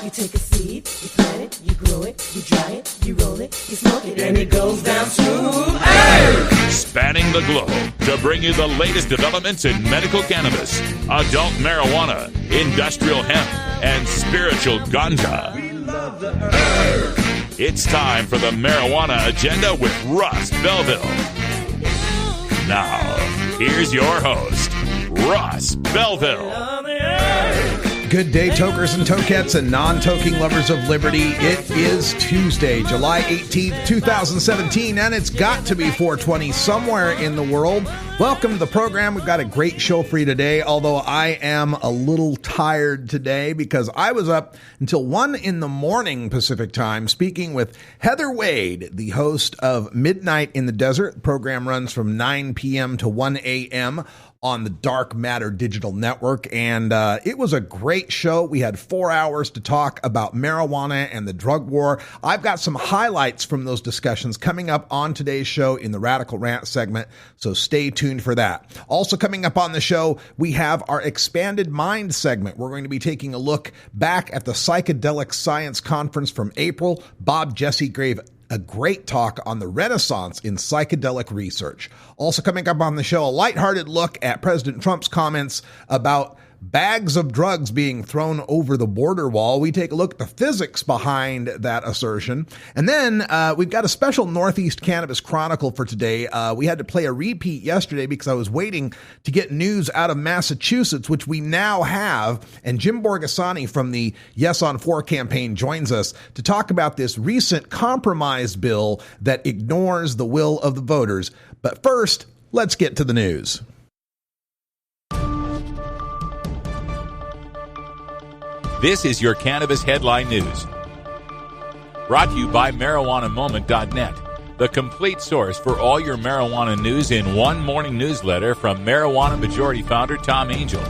You take a seed, you plant it, you grow it, you dry it, you roll it, you smoke it, and it goes down smooth. Hey! Spanning the globe to bring you the latest developments in medical cannabis, adult marijuana, industrial hemp, and spiritual ganja. We love the herb. It's time for the Marijuana Agenda with Russ Belville. Now, here's your host, Russ Belville. Good day, tokers and tokettes and non-toking lovers of liberty. It is Tuesday, July 18th, 2017, and it's got to be 420 somewhere in the world. Welcome to the program. We've got a great show for you today, although I am a little tired today because I was up until 1 in the morning Pacific time speaking with Heather Wade, the host of Midnight in the Desert. The program runs from 9 p.m. to 1 a.m. on the Dark Matter Digital Network, and it was a great show. We had 4 hours to talk about marijuana and the drug war. I've got some highlights from those discussions coming up on today's show in the Radical Rant segment, so stay tuned for that. Also coming up on the show, we have our Expanded Mind segment. We're going to be taking a look back at the Psychedelic Science Conference from April. Bob Jesse gave a great talk on the renaissance in psychedelic research. Also coming up on the show, a lighthearted look at President Trump's comments about bags of drugs being thrown over the border wall. We take a look at the physics behind that assertion. And then we've got a special Northeast Cannabis Chronicle for today. We had to play a repeat yesterday because I was waiting to get news out of Massachusetts, which we now have. And Jim Borghesani from the Yes on 4 campaign joins us to talk about this recent compromise bill that ignores the will of the voters. But first, let's get to the news. This is your Cannabis Headline News. Brought to you by MarijuanaMoment.net, the complete source for all your marijuana news in one morning newsletter from Marijuana Majority Founder Tom Angel.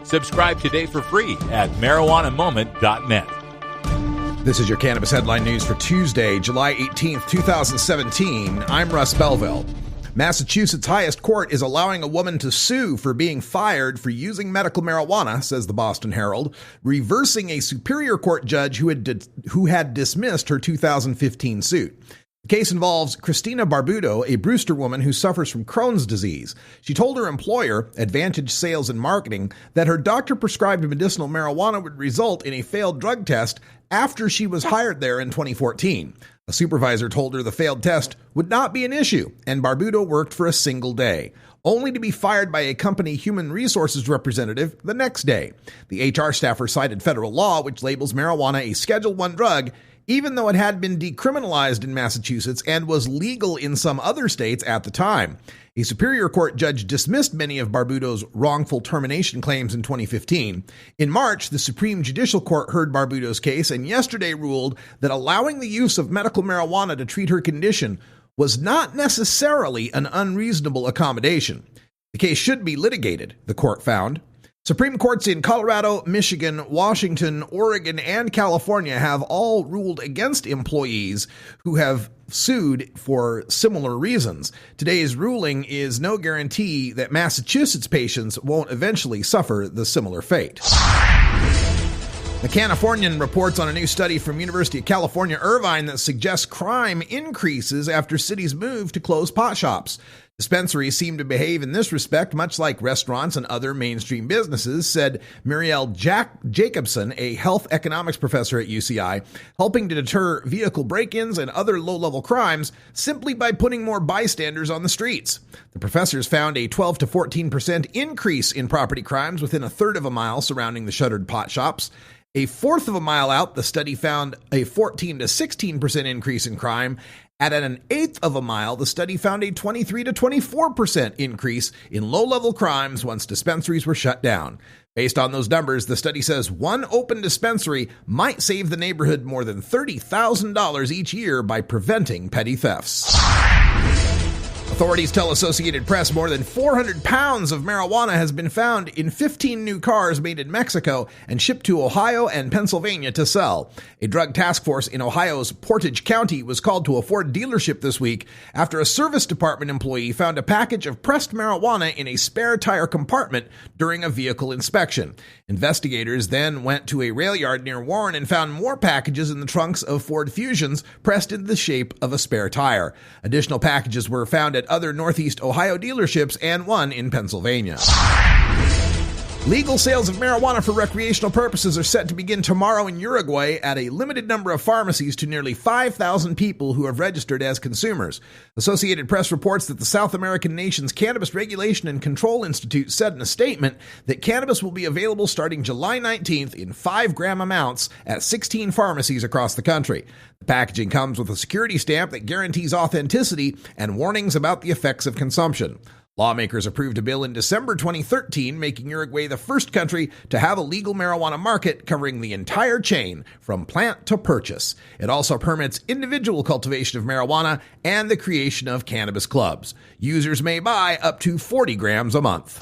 Subscribe today for free at MarijuanaMoment.net. This is your Cannabis Headline News for Tuesday, July 18th, 2017. I'm Russ Belville. Massachusetts' highest court is allowing a woman to sue for being fired for using medical marijuana, says the Boston Herald, reversing a Superior Court judge who had dismissed her 2015 suit. The case involves Christina Barbudo, a Brewster woman who suffers from Crohn's disease. She told her employer, Advantage Sales and Marketing, that her doctor prescribed medicinal marijuana would result in a failed drug test after she was hired there in 2014. A supervisor told her the failed test would not be an issue, and Barbudo worked for a single day, only to be fired by a company human resources representative the next day. The HR staffer cited federal law, which labels marijuana a Schedule I drug, even though it had been decriminalized in Massachusetts and was legal in some other states at the time. A Superior Court judge dismissed many of Barbudo's wrongful termination claims in 2015. In March, the Supreme Judicial Court heard Barbudo's case and yesterday ruled that allowing the use of medical marijuana to treat her condition was not necessarily an unreasonable accommodation. The case should be litigated, the court found. Supreme Courts in Colorado, Michigan, Washington, Oregon, and California have all ruled against employees who have sued for similar reasons. Today's ruling is no guarantee that Massachusetts patients won't eventually suffer the similar fate. The Californian reports on a new study from University of California, Irvine that suggests crime increases after cities move to close pot shops. Dispensaries seem to behave in this respect much like restaurants and other mainstream businesses, said Muriel Jacobson, a health economics professor at UCI, helping to deter vehicle break-ins and other low-level crimes simply by putting more bystanders on the streets. The professors found a 12 to 14% increase in property crimes within a third of a mile surrounding the shuttered pot shops. A fourth of a mile out, the study found a 14 to 16% increase in crime. At an eighth of a mile, the study found a 23 to 24% increase in low-level crimes once dispensaries were shut down. Based on those numbers, the study says one open dispensary might save the neighborhood more than $30,000 each year by preventing petty thefts. A Authorities tell Associated Press more than 400 pounds of marijuana has been found in 15 new cars made in Mexico and shipped to Ohio and Pennsylvania to sell. A drug task force in Ohio's Portage County was called to a Ford dealership this week after a service department employee found a package of pressed marijuana in a spare tire compartment during a vehicle inspection. Investigators then went to a rail yard near Warren and found more packages in the trunks of Ford Fusions pressed into the shape of a spare tire. Additional packages were found at other Northeast Ohio dealerships and one in Pennsylvania. Legal sales of marijuana for recreational purposes are set to begin tomorrow in Uruguay at a limited number of pharmacies to nearly 5,000 people who have registered as consumers. Associated Press reports that the South American nation's Cannabis Regulation and Control Institute said in a statement that cannabis will be available starting July 19th in 5-gram amounts at 16 pharmacies across the country. The packaging comes with a security stamp that guarantees authenticity and warnings about the effects of consumption. Lawmakers approved a bill in December 2013, making Uruguay the first country to have a legal marijuana market covering the entire chain, from plant to purchase. It also permits individual cultivation of marijuana and the creation of cannabis clubs. Users may buy up to 40 grams a month.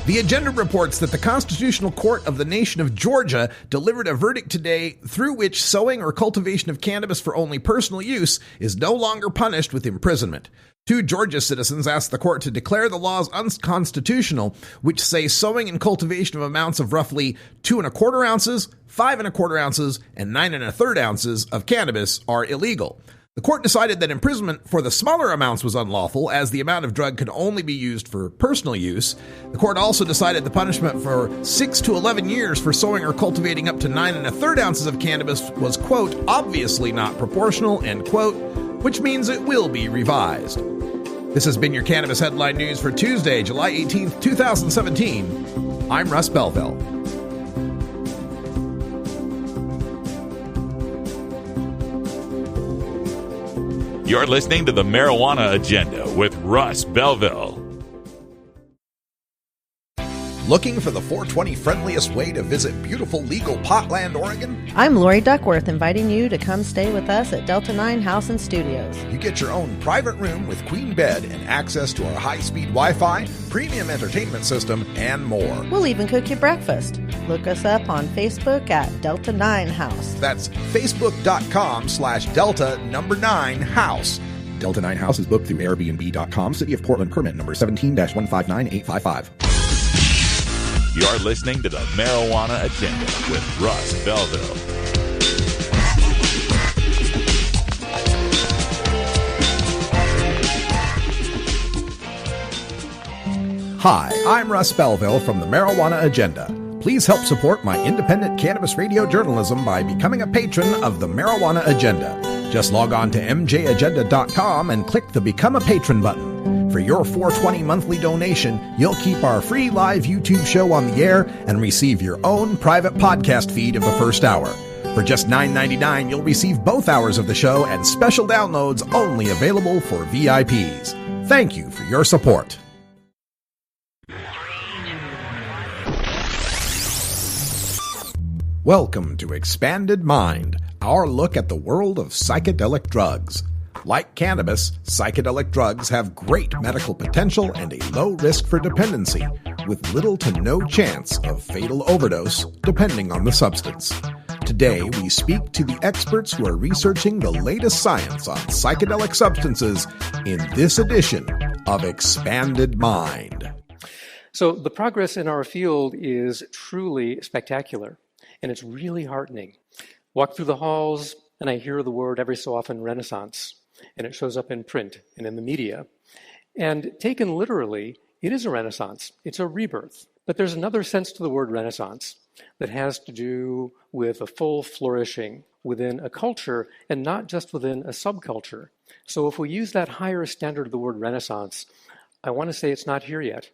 The Agenda reports that the Constitutional Court of the Nation of Georgia delivered a verdict today through which sowing or cultivation of cannabis for only personal use is no longer punished with imprisonment. 2 Georgia citizens asked the court to declare the laws unconstitutional, which say sowing and cultivation of amounts of roughly 2¼ ounces, 5¼ ounces, and 9⅓ ounces of cannabis are illegal. The court decided that imprisonment for the smaller amounts was unlawful, as the amount of drug could only be used for personal use. The court also decided the punishment for 6 to 11 years for sowing or cultivating up to 9⅓ ounces of cannabis was, quote, obviously not proportional, end quote, which means it will be revised. This has been your Cannabis Headline News for Tuesday, July 18th, 2017. I'm Russ Belville. You're listening to the Marijuana Agenda with Russ Belville. Looking for the 420 friendliest way to visit beautiful legal Potland, Oregon? I'm Lori Duckworth, inviting you to come stay with us at Delta 9 House and Studios. You get your own private room with queen bed and access to our high-speed Wi-Fi, premium entertainment system, and more. We'll even cook you breakfast. Look us up on Facebook at Delta 9 House. That's facebook.com/Delta9House. Delta 9 House is booked through Airbnb.com, City of Portland permit number 17-159855. You're listening to the Marijuana Agenda with Russ Belville. Hi, I'm Russ Belville from the Marijuana Agenda. Please help support my independent cannabis radio journalism by becoming a patron of the Marijuana Agenda. Just log on to mjagenda.com and click the Become a Patron button. For your $4.20 monthly donation, you'll keep our free live YouTube show on the air and receive your own private podcast feed of the first hour. For just $9.99, you'll receive both hours of the show and special downloads only available for VIPs. Thank you for your support. Welcome to Expanded Mind, our look at the world of psychedelic drugs. Like cannabis, psychedelic drugs have great medical potential and a low risk for dependency, with little to no chance of fatal overdose, depending on the substance. Today, we speak to the experts who are researching the latest science on psychedelic substances in this edition of Expanded Mind. So the progress in our field is truly spectacular, and it's really heartening. Walk through the halls, and I hear the word every so often, Renaissance. And it shows up in print and in the media. And taken literally, it is a renaissance. It's a rebirth. But there's another sense to the word renaissance that has to do with a full flourishing within a culture and not just within a subculture. So if we use that higher standard of the word renaissance, I want to say it's not here yet.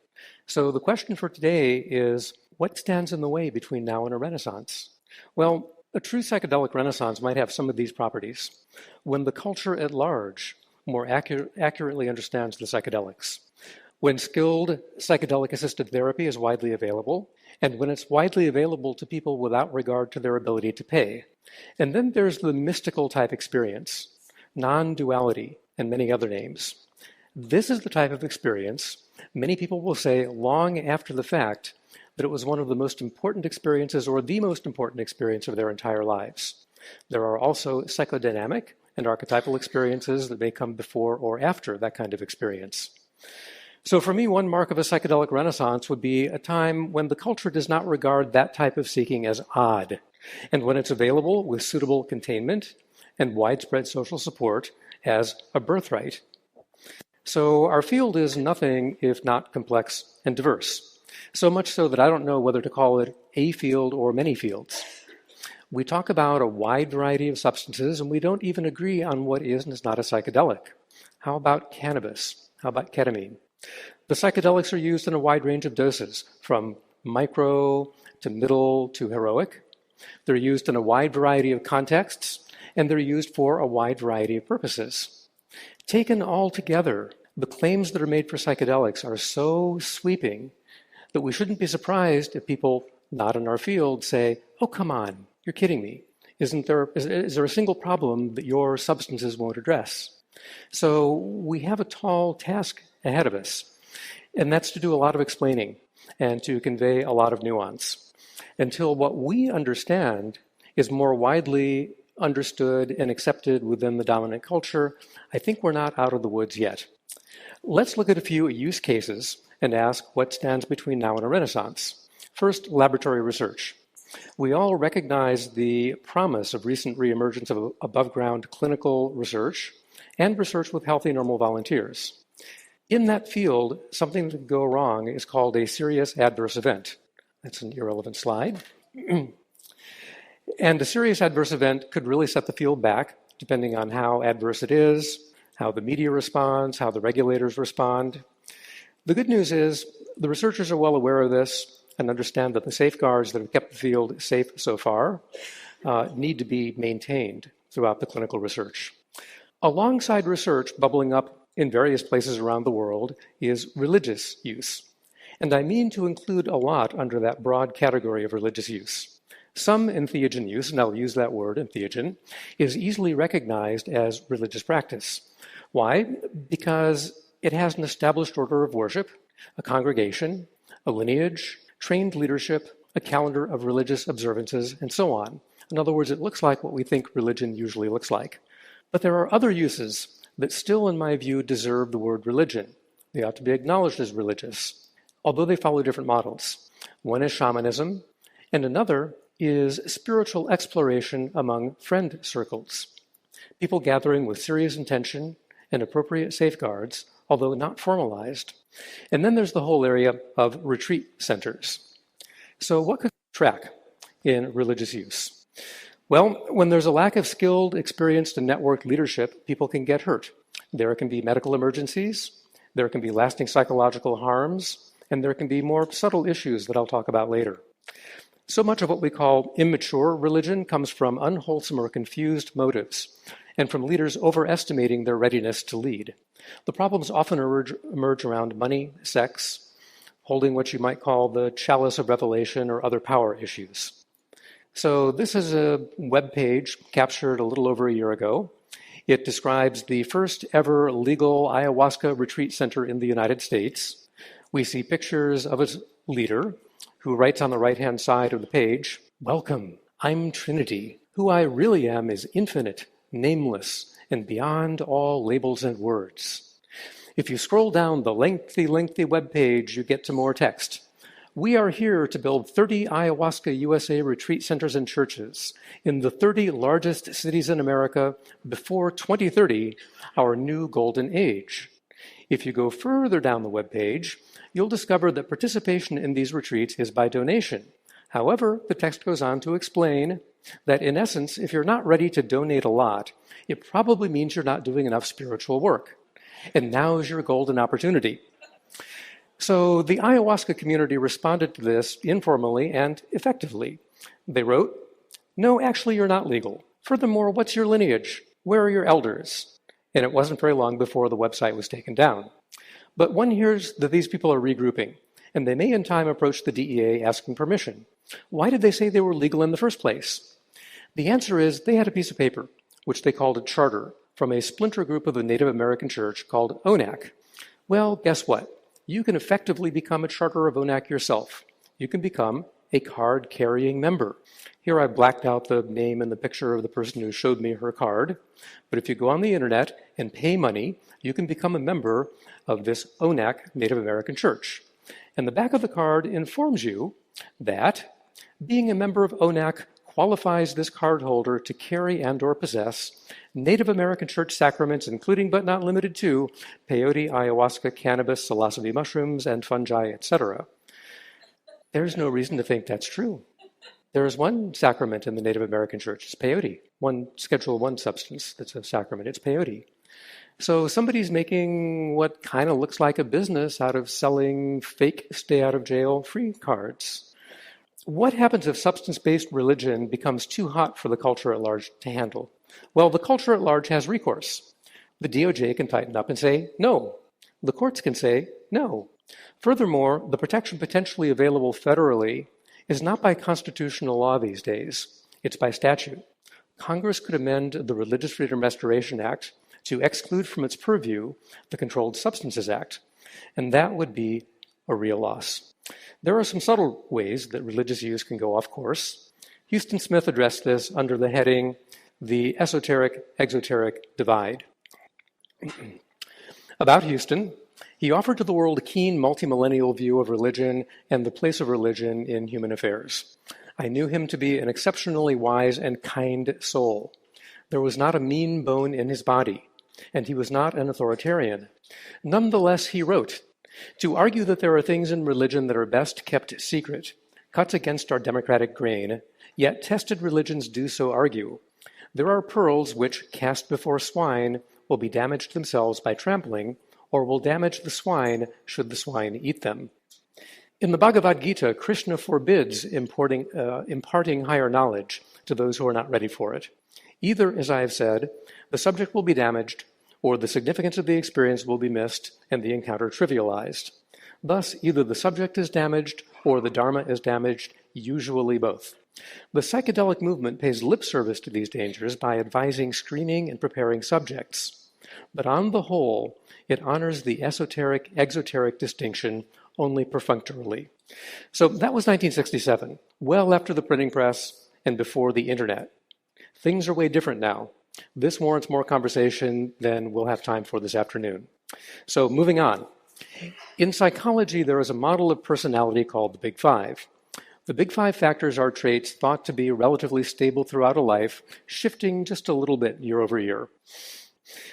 So the question for today is, what stands in the way between now and a renaissance? Well, a true psychedelic renaissance might have some of these properties. When the culture at large more accurately understands the psychedelics, when skilled psychedelic-assisted therapy is widely available, and when it's widely available to people without regard to their ability to pay. And then there's the mystical type experience, non-duality, and many other names. This is the type of experience many people will say long after the fact that it was one of the most important experiences or the most important experience of their entire lives. There are also psychodynamic and archetypal experiences that may come before or after that kind of experience. So for me, one mark of a psychedelic renaissance would be a time when the culture does not regard that type of seeking as odd, and when it's available with suitable containment and widespread social support as a birthright. So our field is nothing if not complex and diverse, so much so that I don't know whether to call it a field or many fields. We talk about a wide variety of substances, and we don't even agree on what is and is not a psychedelic. How about cannabis? How about ketamine? The psychedelics are used in a wide range of doses, from micro to middle to heroic. They're used in a wide variety of contexts, and they're used for a wide variety of purposes. Taken all together, the claims that are made for psychedelics are so sweeping that we shouldn't be surprised if people not in our field say, "Oh, come on, you're kidding me. Is there a single problem that your substances won't address?" So we have a tall task ahead of us, and that's to do a lot of explaining and to convey a lot of nuance until what we understand is more widely understood and accepted within the dominant culture. I think we're not out of the woods yet. Let's look at a few use cases and ask what stands between now and a renaissance. First, laboratory research. We all recognize the promise of recent reemergence of above-ground clinical research and research with healthy normal volunteers. In that field, something that can go wrong is called a serious adverse event. That's an irrelevant slide. And a serious adverse event could really set the field back, depending on how adverse it is, how the media responds, how the regulators respond. The good news is the researchers are well aware of this and understand that the safeguards that have kept the field safe so far need to be maintained throughout the clinical research. Alongside research bubbling up in various places around the world is religious use. And I mean to include a lot under that broad category of religious use. Some entheogen use, and I'll use that word, entheogen, is easily recognized as religious practice. Why? Because it has an established order of worship, a congregation, a lineage, trained leadership, a calendar of religious observances, and so on. In other words, it looks like what we think religion usually looks like. But there are other uses that still, in my view, deserve the word religion. They ought to be acknowledged as religious, although they follow different models. One is shamanism, and another is spiritual exploration among friend circles. People gathering with serious intention and appropriate safeguards, although not formalized. And then there's the whole area of retreat centers. So what could track in religious use? Well, when there's a lack of skilled, experienced, and networked leadership, people can get hurt. There can be medical emergencies, there can be lasting psychological harms, and there can be more subtle issues that I'll talk about later. So much of what we call immature religion comes from unwholesome or confused motives, and from leaders overestimating their readiness to lead. The problems often emerge around money, sex, holding what you might call the chalice of revelation or other power issues. So this is a web page captured a little over a year ago. It describes the first ever legal ayahuasca retreat center in the United States. We see pictures of its leader, who writes on the right-hand side of the page, "Welcome, I'm Trinity. Who I really am is infinite, nameless, and beyond all labels and words." If you scroll down the lengthy web page, you get to more text. "We are here to build 30 ayahuasca USA retreat centers and churches in the 30 largest cities in America before 2030, our new golden age." If you go further down the web page, you'll discover that participation in these retreats is by donation. However, the text goes on to explain that in essence, if you're not ready to donate a lot, it probably means you're not doing enough spiritual work. And now's your golden opportunity. So the ayahuasca community responded to this informally and effectively. They wrote, "No, actually, you're not legal. Furthermore, what's your lineage? Where are your elders?" And it wasn't very long before the website was taken down. But one hears that these people are regrouping, and they may in time approach the DEA asking permission. Why did they say they were legal in the first place? The answer is they had a piece of paper, which they called a charter, from a splinter group of the Native American church called ONAC. Well, guess what? You can effectively become a charter of ONAC yourself. You can become a card-carrying member. Here I blacked out the name and the picture of the person who showed me her card. But if you go on the internet and pay money, you can become a member of this ONAC Native American church. And the back of the card informs you that being a member of ONAC qualifies this cardholder to carry and or possess Native American church sacraments, including but not limited to peyote, ayahuasca, cannabis, psilocybe mushrooms, and fungi, etc. There's no reason to think that's true. There is one sacrament in the Native American church. It's peyote. One Schedule I substance that's a sacrament. It's peyote. So somebody's making what kind of looks like a business out of selling fake stay-out-of-jail-free cards. What happens if substance-based religion becomes too hot for the culture at large to handle? Well, the culture at large has recourse. The DOJ can tighten up and say, no. The courts can say, no. Furthermore, the protection potentially available federally is not by constitutional law these days. It's by statute. Congress could amend the Religious Freedom Restoration Act to exclude from its purview the Controlled Substances Act, and that would be a real loss. There are some subtle ways that religious use can go off course. Houston Smith addressed this under the heading, The Esoteric-Exoteric Divide. About Houston, he offered to the world a keen multimillennial view of religion and the place of religion in human affairs. I knew him to be an exceptionally wise and kind soul. There was not a mean bone in his body, and he was not an authoritarian. Nonetheless, he wrote, to argue that there are things in religion that are best kept secret cuts against our democratic grain, yet tested religions do so argue. There are pearls which, cast before swine, will be damaged themselves by trampling, or will damage the swine should the swine eat them. In the Bhagavad Gita, Krishna forbids imparting higher knowledge to those who are not ready for it. Either, as I have said, the subject will be damaged, or the significance of the experience will be missed and the encounter trivialized. Thus, either the subject is damaged or the Dharma is damaged, usually both. The psychedelic movement pays lip service to these dangers by advising screening and preparing subjects. But on the whole, it honors the esoteric-exoteric distinction only perfunctorily. So that was 1967, well after the printing press and before the internet. Things are way different now. This warrants more conversation than we'll have time for this afternoon. So moving on. In psychology, there is a model of personality called the Big Five. The Big Five factors are traits thought to be relatively stable throughout a life, shifting just a little bit year over year.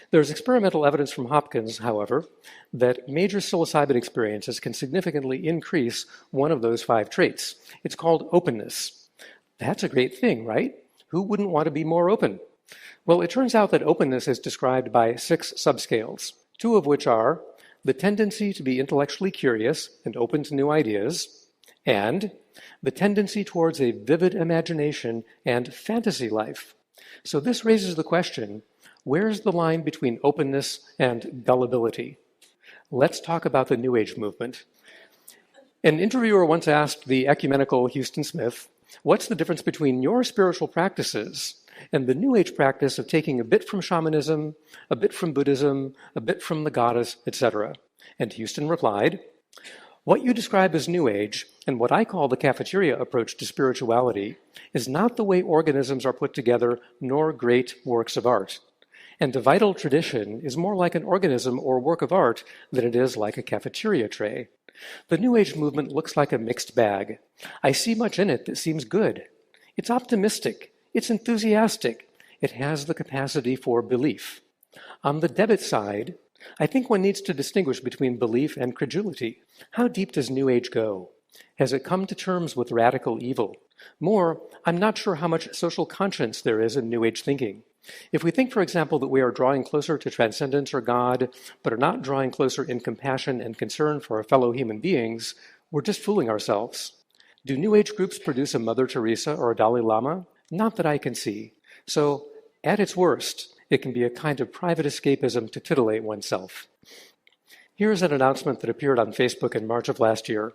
There's experimental evidence from Hopkins, however, that major psilocybin experiences can significantly increase one of those 5 traits. It's called openness. That's a great thing, right? Who wouldn't want to be more open? Well, it turns out that openness is described by 6 subscales, 2 of which are the tendency to be intellectually curious and open to new ideas, and the tendency towards a vivid imagination and fantasy life. So this raises the question, where's the line between openness and gullibility? Let's talk about the New Age movement. An interviewer once asked the ecumenical Houston Smith, what's the difference between your spiritual practices and the New Age practice of taking a bit from shamanism, a bit from Buddhism, a bit from the goddess, etc.? And Houston replied, what you describe as New Age, and what I call the cafeteria approach to spirituality, is not the way organisms are put together, nor great works of art. And a vital tradition is more like an organism or work of art than it is like a cafeteria tray. The New Age movement looks like a mixed bag. I see much in it that seems good. It's optimistic. It's enthusiastic. It has the capacity for belief. On the debit side, I think one needs to distinguish between belief and credulity. How deep does New Age go? Has it come to terms with radical evil? More, I'm not sure how much social conscience there is in New Age thinking. If we think, for example, that we are drawing closer to transcendence or God, but are not drawing closer in compassion and concern for our fellow human beings, we're just fooling ourselves. Do New Age groups produce a Mother Teresa or a Dalai Lama? Not that I can see. So, at its worst, it can be a kind of private escapism to titillate oneself. Here's an announcement that appeared on Facebook in March of last year.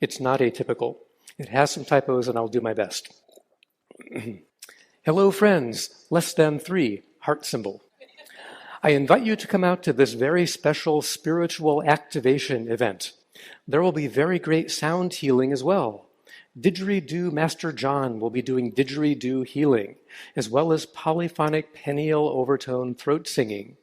It's not atypical. It has some typos, and I'll do my best. Hello, friends. Less than 3, heart symbol. I invite you to come out to this very special spiritual activation event. There will be very great sound healing as well. Didgeridoo Master John will be doing didgeridoo healing, as well as polyphonic pineal overtone throat singing.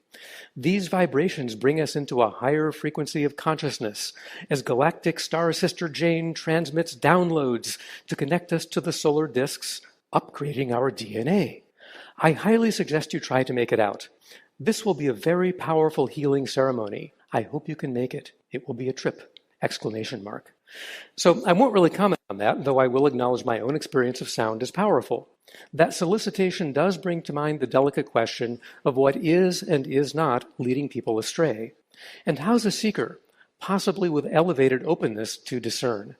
These vibrations bring us into a higher frequency of consciousness as galactic star sister Jane transmits downloads to connect us to the solar disks, upgrading our DNA. I highly suggest you try to make it out. This will be a very powerful healing ceremony. I hope you can make it. It will be a trip! ! So I won't really comment on that, though I will acknowledge my own experience of sound as powerful. That solicitation does bring to mind the delicate question of what is and is not leading people astray. And how's a seeker, possibly with elevated openness to discern?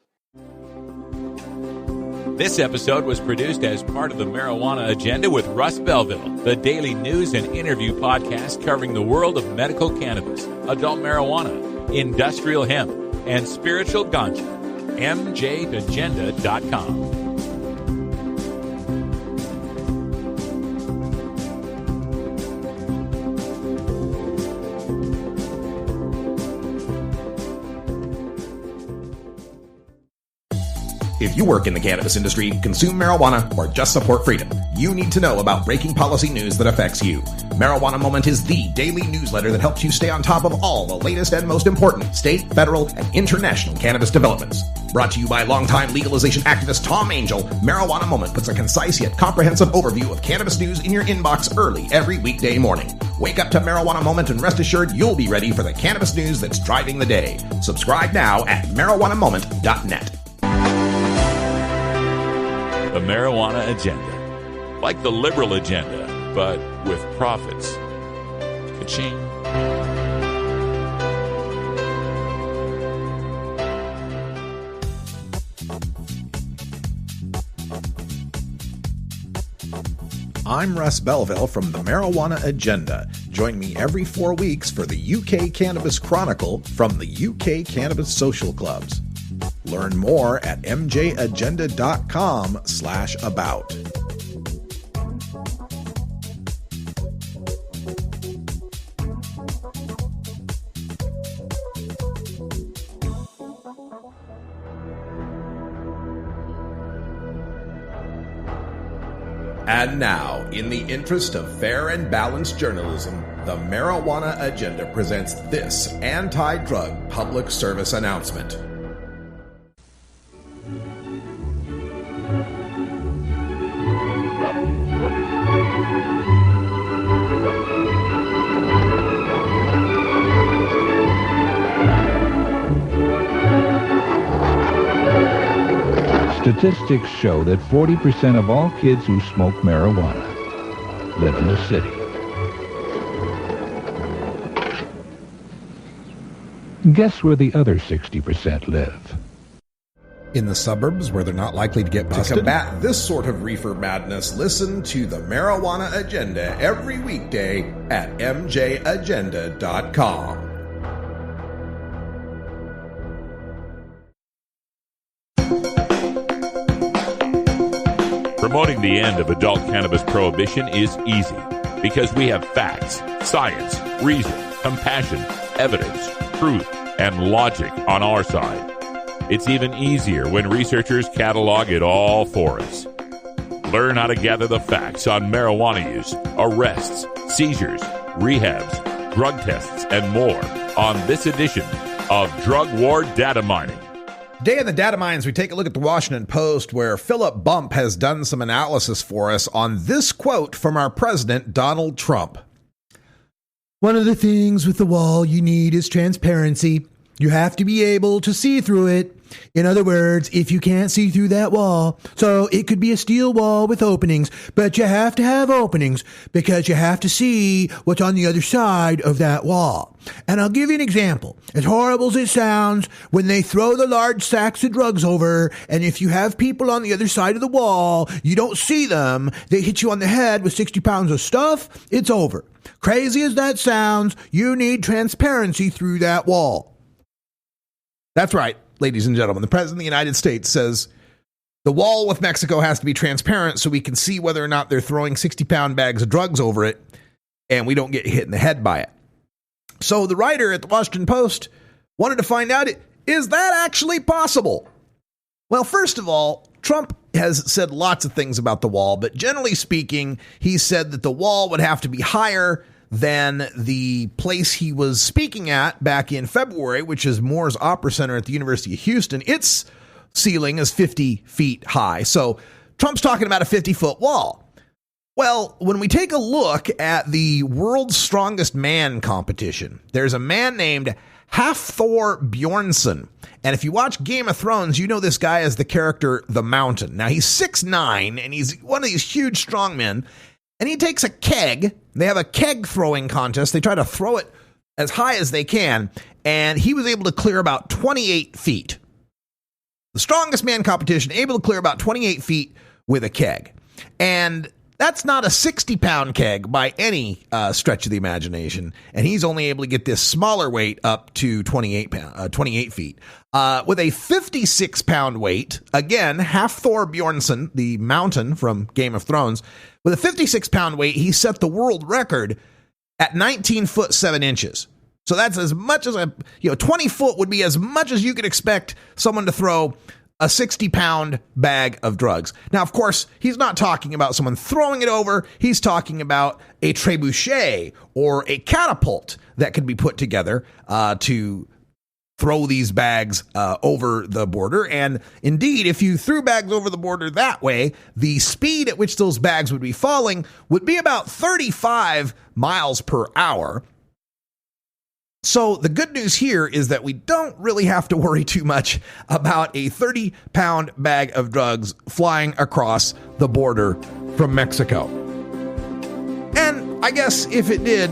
This episode was produced as part of the Marijuana Agenda with Russ Belville, the daily news and interview podcast covering the world of medical cannabis, adult marijuana, industrial hemp, and spiritual ganja. MJAgenda.com. If you work in the cannabis industry, consume marijuana, or just support freedom, you need to know about breaking policy news that affects you. Marijuana Moment is the daily newsletter that helps you stay on top of all the latest and most important state, federal, and international cannabis developments. Brought to you by longtime legalization activist Tom Angel, Marijuana Moment puts a concise yet comprehensive overview of cannabis news in your inbox early every weekday morning. Wake up to Marijuana Moment and rest assured you'll be ready for the cannabis news that's driving the day. Subscribe now at marijuanamoment.net. The Marijuana Agenda. Like the liberal agenda, but with profits. Ka-ching. I'm Russ Belville from the Marijuana Agenda. Join me every 4 weeks for the UK Cannabis Chronicle from the UK Cannabis Social Clubs. Learn more at mjagenda.com/about. And now, in the interest of fair and balanced journalism, the Marijuana Agenda presents this anti-drug public service announcement. Statistics show that 40% of all kids who smoke marijuana live in the city. Guess where the other 60% live? In the suburbs where they're not likely to get busted. To combat this sort of reefer madness, listen to the Marijuana Agenda every weekday at mjagenda.com. Promoting the end of adult cannabis prohibition is easy because we have facts, science, reason, compassion, evidence, truth, and logic on our side. It's even easier when researchers catalog it all for us. Learn how to gather the facts on marijuana use, arrests, seizures, rehabs, drug tests, and more on this edition of Drug War Data Mining. Today in the Data Mines, we take a look at the Washington Post, where Philip Bump has done some analysis for us on this quote from our president, Donald Trump. One of the things with the wall you need is transparency. You have to be able to see through it. In other words, if you can't see through that wall, so it could be a steel wall with openings, but you have to have openings because you have to see what's on the other side of that wall. And I'll give you an example. As horrible as it sounds, when they throw the large sacks of drugs over, and if you have people on the other side of the wall, you don't see them, they hit you on the head with 60 pounds of stuff, it's over. Crazy as that sounds, you need transparency through that wall. That's right, ladies and gentlemen. The President of the United States says the wall with Mexico has to be transparent so we can see whether or not they're throwing 60-pound bags of drugs over it. and we don't get hit in the head by it. So the writer at the Washington Post wanted to find out, is that actually possible? Well, first of all, Trump has said lots of things about the wall, but generally speaking, he said that the wall would have to be higher than the place he was speaking at back in February, which is Moore's Opera Center at the University of Houston. Its ceiling is 50 feet high. So Trump's talking about a 50-foot wall. Well, when we take a look at the World's Strongest Man competition, there's a man named Hafthor Bjornsson. And if you watch Game of Thrones, you know this guy as the character The Mountain. Now, he's 6'9", and he's one of these huge strong men. And he takes a keg. They have a keg throwing contest. They try to throw it as high as they can. And he was able to clear about 28 feet. The Strongest Man competition, able to clear about 28 feet with a keg. And that's not a 60-pound keg by any stretch of the imagination, and he's only able to get this smaller weight up to 28 feet. With a 56-pound weight, again, Hafthor Bjornsson, the Mountain from Game of Thrones, with a 56-pound weight, he set the world record at 19 foot 7 inches. So that's as much as 20 foot would be as much as you could expect someone to throw a 60-pound bag of drugs. Now, of course, he's not talking about someone throwing it over. He's talking about a trebuchet or a catapult that could be put together to throw these bags over the border. And indeed, if you threw bags over the border that way, the speed at which those bags would be falling would be about 35 miles per hour. So the good news here is that we don't really have to worry too much about a 30-pound bag of drugs flying across the border from Mexico. And I guess if it did,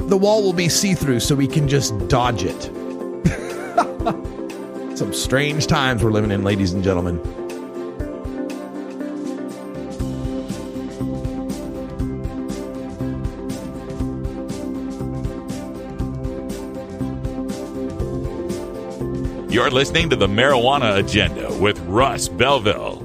the wall will be see-through so we can just dodge it. Some strange times we're living in, ladies and gentlemen. You're listening to the Marijuana Agenda with Russ Belville.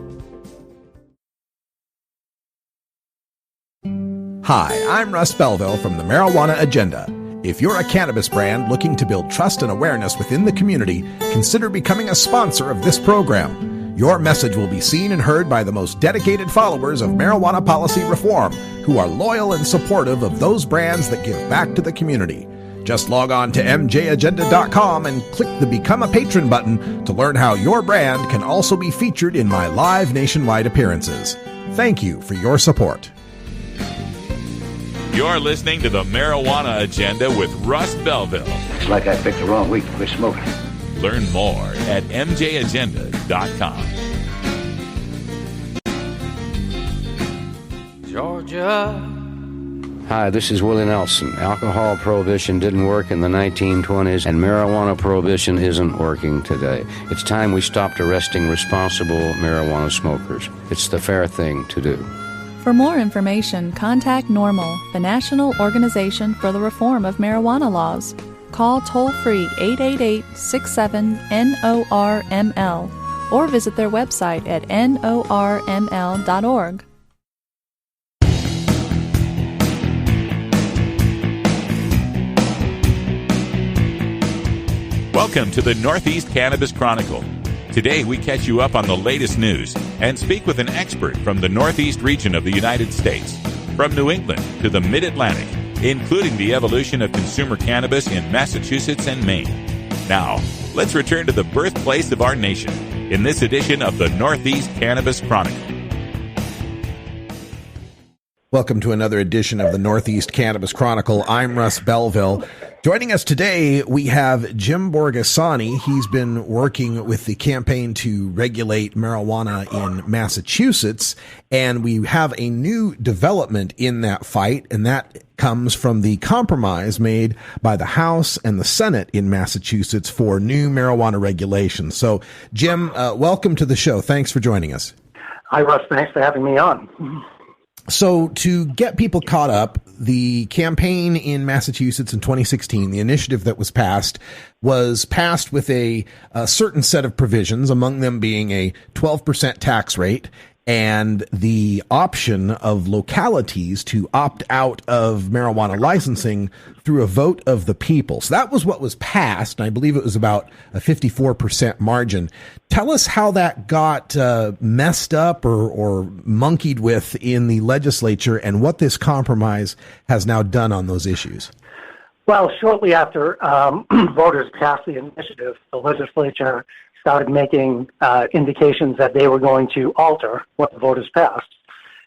Hi, I'm Russ Belville from the Marijuana Agenda. If you're a cannabis brand looking to build trust and awareness within the community, consider becoming a sponsor of this program. Your message will be seen and heard by the most dedicated followers of marijuana policy reform, who are loyal and supportive of those brands that give back to the community. Just log on to mjagenda.com and click the Become a Patron button to learn how your brand can also be featured in my live nationwide appearances. Thank you for your support. You're listening to the Marijuana Agenda with Russ Belville. It's like I picked the wrong week to quit smoking. Learn more at mjagenda.com. Georgia. Hi, this is Willie Nelson. Alcohol prohibition didn't work in the 1920s, and marijuana prohibition isn't working today. It's time we stopped arresting responsible marijuana smokers. It's the fair thing to do. For more information, contact NORML, the National Organization for the Reform of Marijuana Laws. Call toll-free 888-67-NORML or visit their website at norml.org. Welcome to the Northeast Cannabis Chronicle. Today we catch you up on the latest news and speak with an expert from the Northeast region of the United States, from New England to the Mid-Atlantic, including the evolution of consumer cannabis in Massachusetts and Maine. Now, let's return to the birthplace of our nation in this edition of the Northeast Cannabis Chronicle. Welcome to another edition of the Northeast Cannabis Chronicle. I'm Russ Belville. Joining us today, we have Jim Borghesani. He's been working with the campaign to regulate marijuana in Massachusetts, and we have a new development in that fight, and that comes from the compromise made by the House and the Senate in Massachusetts for new marijuana regulations. So, Jim, welcome to the show. Thanks for joining us. Hi, Russ. Thanks for having me on. So to get people caught up, the campaign in Massachusetts in 2016, the initiative that was passed with a certain set of provisions, among them being a 12% tax rate and the option of localities to opt out of marijuana licensing through a vote of the people. So that was what was passed, and I believe it was about a 54% margin. Tell us how that got messed up or monkeyed with in the legislature, and what this compromise has now done on those issues. Well, shortly after voters passed the initiative, the legislature started making indications that they were going to alter what the voters passed.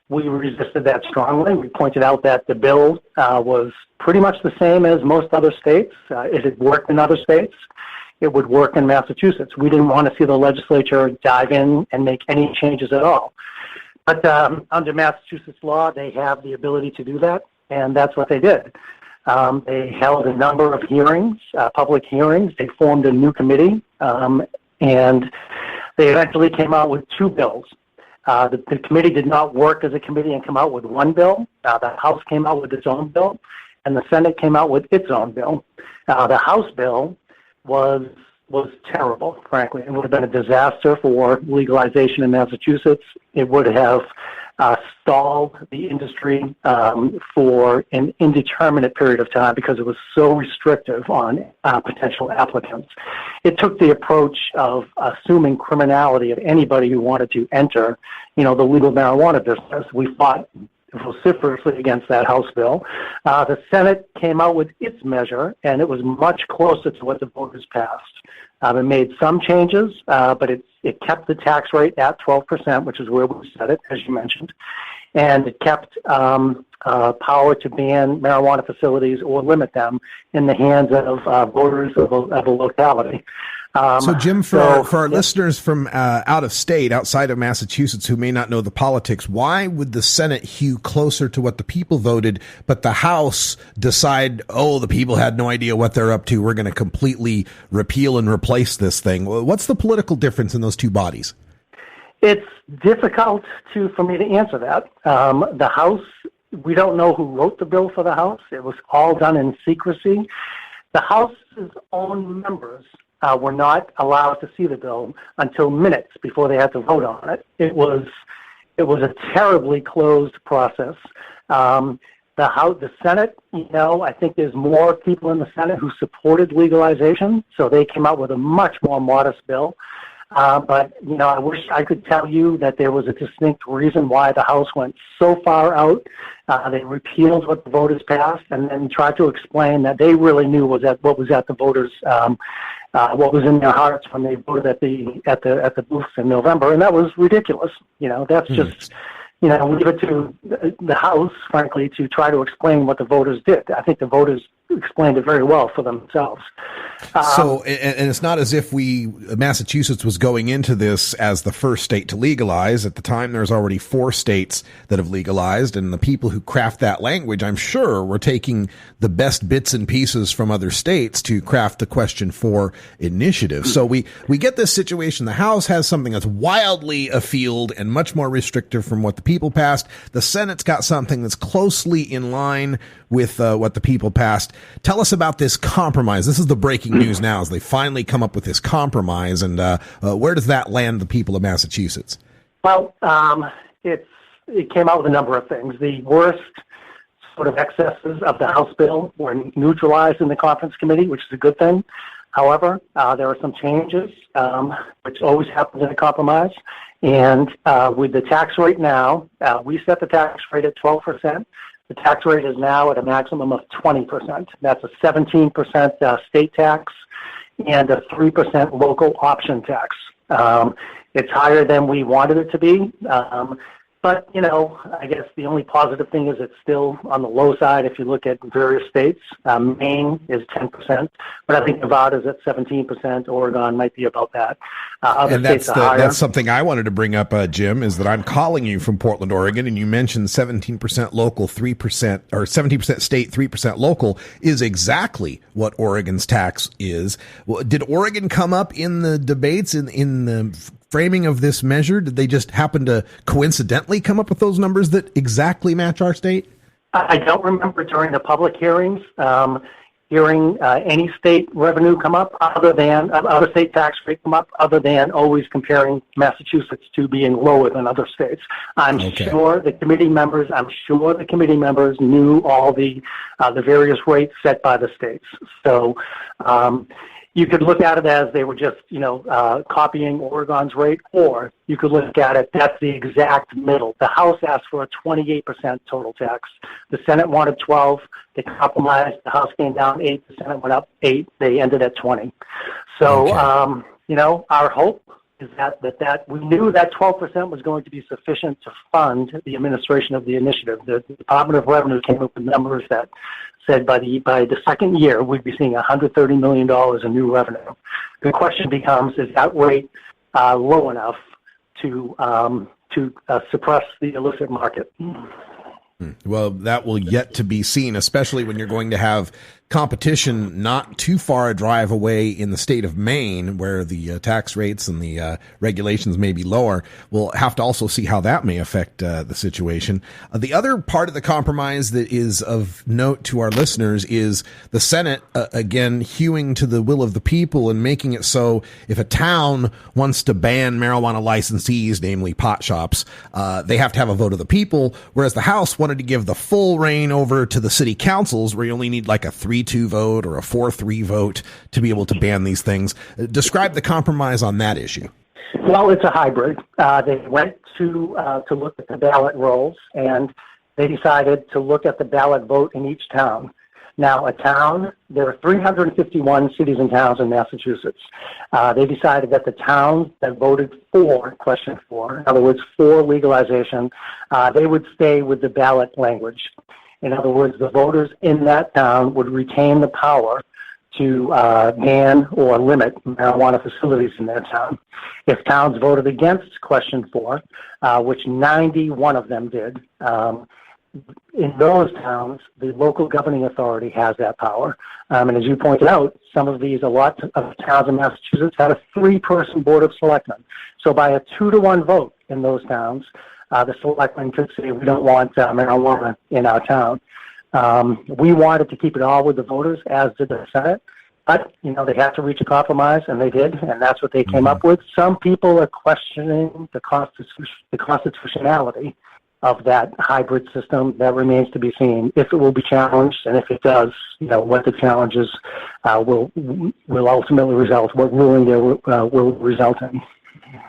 We resisted that strongly. We pointed out that the bill was pretty much the same as most other states. It had worked in other states. It would work in Massachusetts. We didn't want to see the legislature dive in and make any changes at all. But under Massachusetts law, they have the ability to do that, and that's what they did. They held a number of hearings, public hearings. They formed a new committee, and they eventually came out with two bills. The committee did not work as a committee and come out with one bill. The House came out with its own bill, and the Senate came out with its own bill. The House bill was terrible, frankly. It would have been a disaster for legalization in Massachusetts. It would have stalled the industry for an indeterminate period of time because it was so restrictive on potential applicants. It took the approach of assuming criminality of anybody who wanted to enter, the legal marijuana business. We fought vociferously against that House bill. The Senate came out with its measure, and it was much closer to what the voters passed. It made some changes, but it kept the tax rate at 12%, which is where we set it, as you mentioned, and it kept power to ban marijuana facilities or limit them in the hands of voters of a locality. So, Jim, for our listeners from out of state, outside of Massachusetts, who may not know the politics, why would the Senate hew closer to what the people voted, but the House decide, the people had no idea what they're up to, we're going to completely repeal and replace this thing? What's the political difference in those two bodies? It's difficult for me to answer that. The House, we don't know who wrote the bill for the House. It was all done in secrecy. The House's own members were not allowed to see the bill until minutes before they had to vote on it. It was a terribly closed process. The Senate, I think there's more people in the Senate who supported legalization, so they came out with a much more modest bill. But I wish I could tell you that there was a distinct reason why the House went so far out. They repealed what the voters passed, and then tried to explain that they really knew what was at the voters, what was in their hearts when they voted at the booths in November, and that was ridiculous. That's just. Leave it to the House, frankly, to try to explain what the voters did. I think the voters explained it very well for themselves. And it's not as if Massachusetts was going into this as the first state to legalize. At the time, there's already 4 states that have legalized, and the people who craft that language, I'm sure, were taking the best bits and pieces from other states to craft the Question 4 initiative. So we get this situation. The House has something that's wildly afield and much more restrictive from what the people passed. The Senate's got something that's closely in line with what the people passed. Tell us about this compromise. This is the breaking news now, as they finally come up with this compromise, and where does that land the people of Massachusetts? Well, it came out with a number of things. The worst sort of excesses of the House bill were neutralized in the conference committee, which is a good thing. However, there are some changes, which always happens in a compromise. And with the tax rate now, we set the tax rate at 12%. The tax rate is now at a maximum of 20%. That's a 17% state tax and a 3% local option tax. It's higher than we wanted it to be. But, I guess the only positive thing is it's still on the low side if you look at various states. Maine is 10%, but I think Nevada's at 17%. Oregon might be about that. And that's something I wanted to bring up, Jim, is that I'm calling you from Portland, Oregon, and you mentioned 17% local, 3%, or 17% state, 3% local is exactly what Oregon's tax is. Well, did Oregon come up in the debates in the framing of this measure? Did they just happen to coincidentally come up with those numbers that exactly match our state? I don't remember during the public hearings. hearing any state revenue come up other than other state tax rate come up other than always comparing Massachusetts to being lower than other states. I'm sure the committee members knew all the various rates set by the states. So you could look at it as they were just, copying Oregon's rate, or you could look at it, that's the exact middle. The House asked for a 28% total tax. The Senate wanted 12. They compromised. The House came down 8. The Senate went up 8. They ended at 20. So, our hope is that we knew that 12% was going to be sufficient to fund the administration of the initiative. The Department of Revenue came up with numbers that said by the second year we'd be seeing $130 million in new revenue. The question becomes: is that rate low enough to suppress the illicit market? Well, that will yet to be seen, especially when you're going to have competition not too far a drive away in the state of Maine, where the tax rates and the regulations may be lower. We'll have to also see how that may affect the situation. The other part of the compromise that is of note to our listeners is the Senate, again, hewing to the will of the people and making it so if a town wants to ban marijuana licensees, namely pot shops, they have to have a vote of the people, whereas the House wanted to give the full reign over to the city councils, where you only need like a 3-2 vote or a 4-3 vote to be able to ban these things. Describe the compromise on that issue. Well, it's a hybrid. They went to look at the ballot rolls, and they decided to look at the ballot vote in each town. Now, there are 351 cities and towns in Massachusetts. They decided that the towns that voted for question 4, in other words, for legalization, they would stay with the ballot language. In other words, the voters in that town would retain the power to ban or limit marijuana facilities in their town. If towns voted against question 4, which 91 of them did, in those towns, the local governing authority has that power. And as you pointed out, a lot of towns in Massachusetts had a 3-person board of selectmen. So by a 2-to-1 vote in those towns, the selectmen could say, we don't want marijuana in our town. We wanted to keep it all with the voters, as did the Senate. But, they had to reach a compromise, and they did, and that's what they came up with. Some people are questioning the constitutionality of that hybrid system. That remains to be seen, if it will be challenged, and if it does, what the challenges will ultimately result, what ruling there will result in.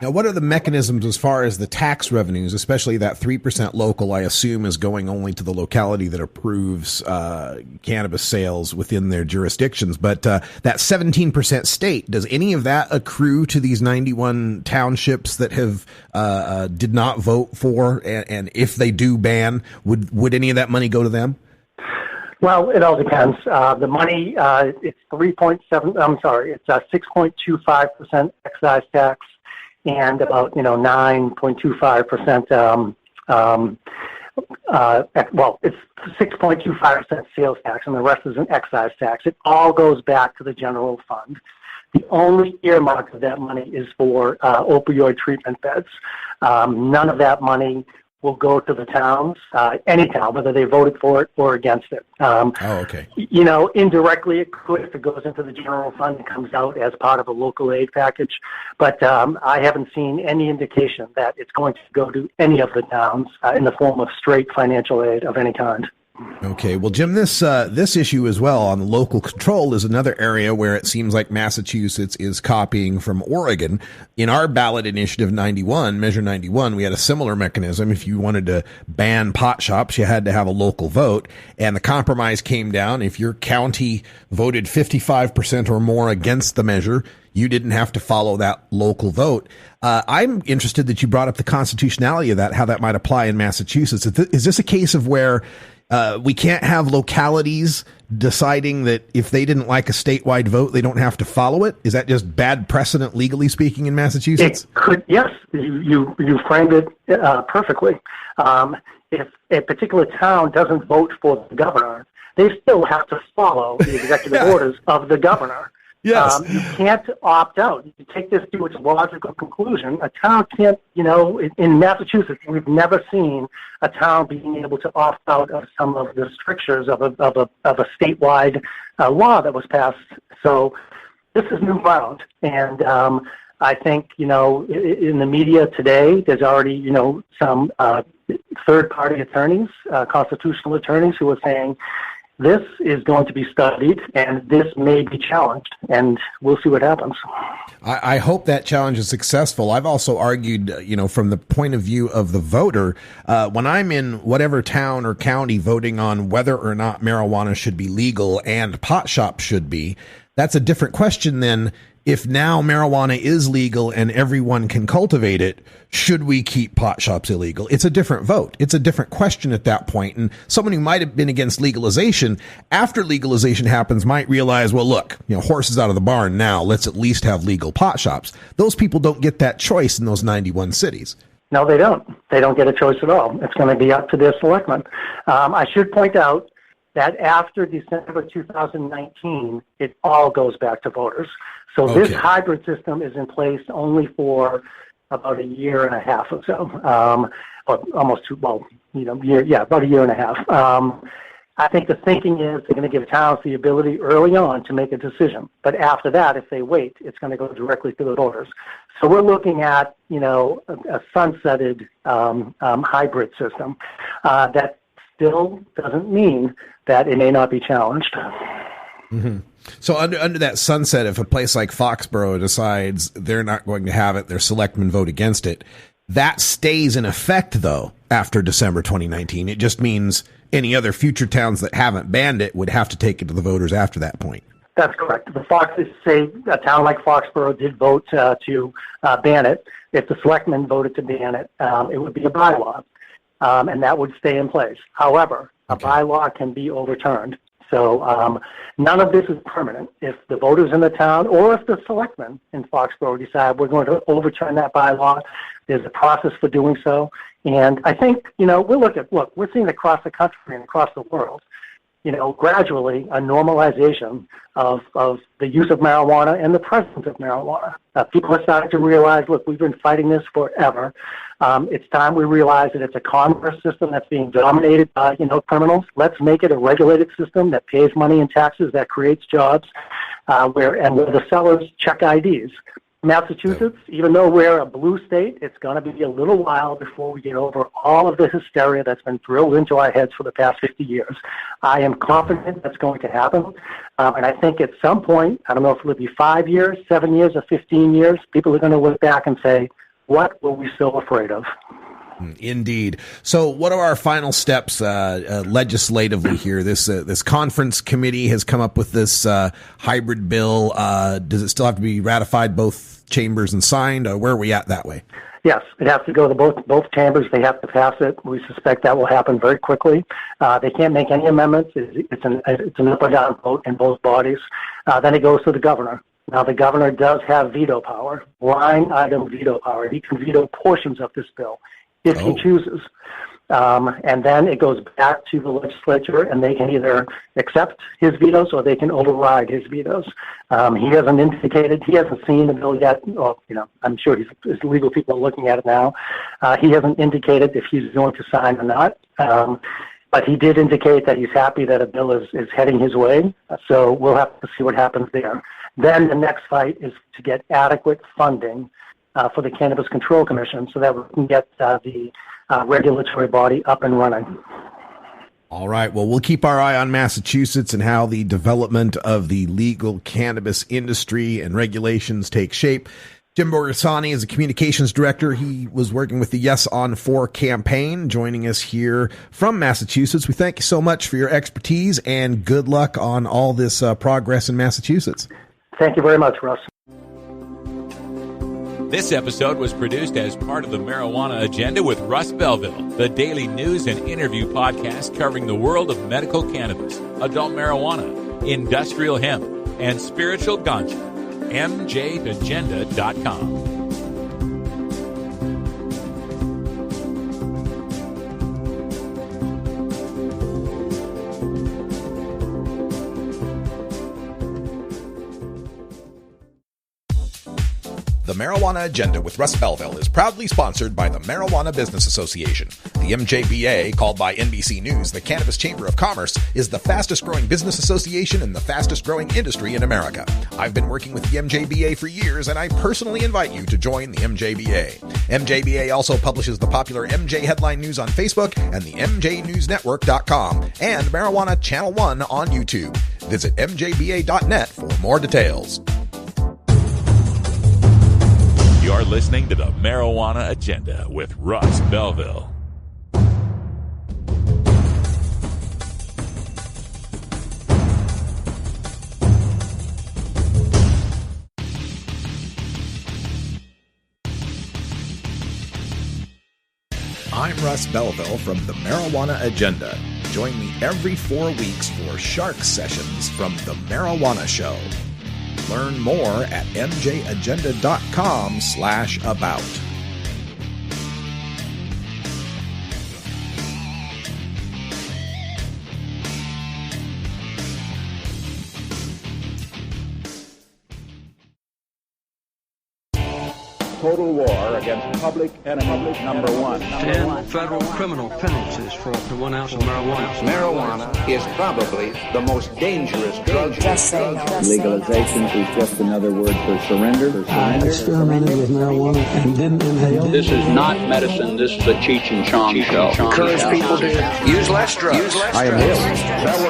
Now, what are the mechanisms as far as the tax revenues, especially that 3% local, I assume, is going only to the locality that approves cannabis sales within their jurisdictions. But that 17% state, does any of that accrue to these 91 townships that have did not vote for? And if they do ban, would any of that money go to them? Well, it all depends. The money, it's 6.25% excise tax, and about 9.25%. It's 6.25% sales tax, and the rest is an excise tax. It all goes back to the general fund. The only earmark of that money is for opioid treatment beds. None of that money will go to the towns, any town, whether they voted for it or against it. Okay. Indirectly it could if it goes into the general fund and comes out as part of a local aid package. But I haven't seen any indication that it's going to go to any of the towns in the form of straight financial aid of any kind. Okay. Well, Jim, this issue as well on local control is another area where it seems like Massachusetts is copying from Oregon. In our ballot initiative 91, Measure 91, we had a similar mechanism. If you wanted to ban pot shops, you had to have a local vote. And the compromise came down. If your county voted 55% or more against the measure, you didn't have to follow that local vote. I'm interested that you brought up the constitutionality of that, how that might apply in Massachusetts. Is this a case of where we can't have localities deciding that if they didn't like a statewide vote, they don't have to follow it? Is that just bad precedent, legally speaking, in Massachusetts? It could, yes. You framed it perfectly. If a particular town doesn't vote for the governor, they still have to follow the executive orders of the governor. Yes. You can't opt out. You take this to its logical conclusion. A town can't, in Massachusetts, we've never seen a town being able to opt out of some of the strictures of a statewide law that was passed. So this is new ground. And I think, in the media today, there's already, some third-party attorneys, constitutional attorneys who are saying, this is going to be studied, and this may be challenged, and we'll see what happens. I hope that challenge is successful. I've also argued, from the point of view of the voter, when I'm in whatever town or county voting on whether or not marijuana should be legal and pot shops should be, that's a different question than if now marijuana is legal and everyone can cultivate it, should we keep pot shops illegal? It's a different vote. It's a different question at that point. And someone who might have been against legalization, after legalization happens, might realize, well, look, horse is out of the barn now. Let's at least have legal pot shops. Those people don't get that choice in those 91 cities. No, they don't. They don't get a choice at all. It's going to be up to their selectmen. I should point out that after December 2019, it all goes back to voters. So This hybrid system is in place only for about a year and a half or so, or almost about a year and a half. I think the thinking is they're going to give towns the ability early on to make a decision. But after that, if they wait, it's going to go directly to the voters. So we're looking at, a sunsetted hybrid system. That still doesn't mean that it may not be challenged. Mm-hmm. So under that sunset, if a place like Foxborough decides they're not going to have it, their selectmen vote against it, that stays in effect, though, after December 2019. It just means any other future towns that haven't banned it would have to take it to the voters after that point. That's correct. Say a town like Foxborough did vote to ban it. If the selectmen voted to ban it, it would be a bylaw, and that would stay in place. However, a bylaw can be overturned. So none of this is permanent. If the voters in the town or if the selectmen in Foxborough decide we're going to overturn that bylaw, there's a process for doing so. And I think, we're seeing across the country and across the world, gradually a normalization of the use of marijuana and the presence of marijuana. People are starting to realize, look, we've been fighting this forever. It's time we realize that it's a commerce system that's being dominated by, criminals. Let's make it a regulated system that pays money and taxes, that creates jobs, where the sellers check IDs. Massachusetts, even though we're a blue state, it's going to be a little while before we get over all of the hysteria that's been drilled into our heads for the past 50 years. I am confident that's going to happen. And I think at some point, I don't know if it'll be 5 years, 7 years, or 15 years, people are going to look back and say, what were we so afraid of? Indeed. So what are our final steps legislatively here? This conference committee has come up with this hybrid bill. Does it still have to be ratified both chambers and signed? Where are we at that way? Yes, it has to go to both chambers. They have to pass it. We suspect that will happen very quickly. They can't make any amendments. It's an up or down vote in both bodies. Then it goes to the governor. Now, the governor does have veto power, line item veto power. He can veto portions of this bill if he chooses. And then it goes back to the legislature, and they can either accept his vetoes or they can override his vetoes. He hasn't indicated, he hasn't seen the bill yet. Or, I'm sure his legal people are looking at it now. He hasn't indicated if he's going to sign or not. But he did indicate that he's happy that a bill is heading his way. So we'll have to see what happens there. Then the next fight is to get adequate funding for the Cannabis Control Commission so that we can get the regulatory body up and running. All right. Well, we'll keep our eye on Massachusetts and how the development of the legal cannabis industry and regulations take shape. Jim Borghesani is a communications director. He was working with the Yes on 4 campaign, joining us here from Massachusetts. We thank you so much for your expertise and good luck on all this progress in Massachusetts. Thank you very much, Russ. This episode was produced as part of the Marijuana Agenda with Russ Belville, the daily news and interview podcast covering the world of medical cannabis, adult marijuana, industrial hemp, and spiritual ganja. MJAgenda.com. The Marijuana Agenda with Russ Belville is proudly sponsored by the Marijuana Business Association. The MJBA, called by NBC News the Cannabis Chamber of Commerce, is the fastest growing business association and the fastest growing industry in America. I've been working with the MJBA for years, and I personally invite you to join the MJBA. MJBA also publishes the popular MJ Headline News on Facebook and the MJNewsNetwork.com and Marijuana Channel 1 on YouTube. Visit mjba.net for more details. You're listening to the Marijuana Agenda with Russ Belville. I'm Russ Belville from the Marijuana Agenda. Join me every 4 weeks for Shark Sessions from The Marijuana Show. Learn more at mjagenda.com/about. Total war against public enemy number one. 10 federal criminal penalties for up to 1 ounce of marijuana. Marijuana is probably the most dangerous drug. Just say no. Legalization is just another word for surrender. I experimented with marijuana and didn't inhale. This is not medicine. This is a Cheech and Chong show. Encourage people to use less drugs. I inhaled.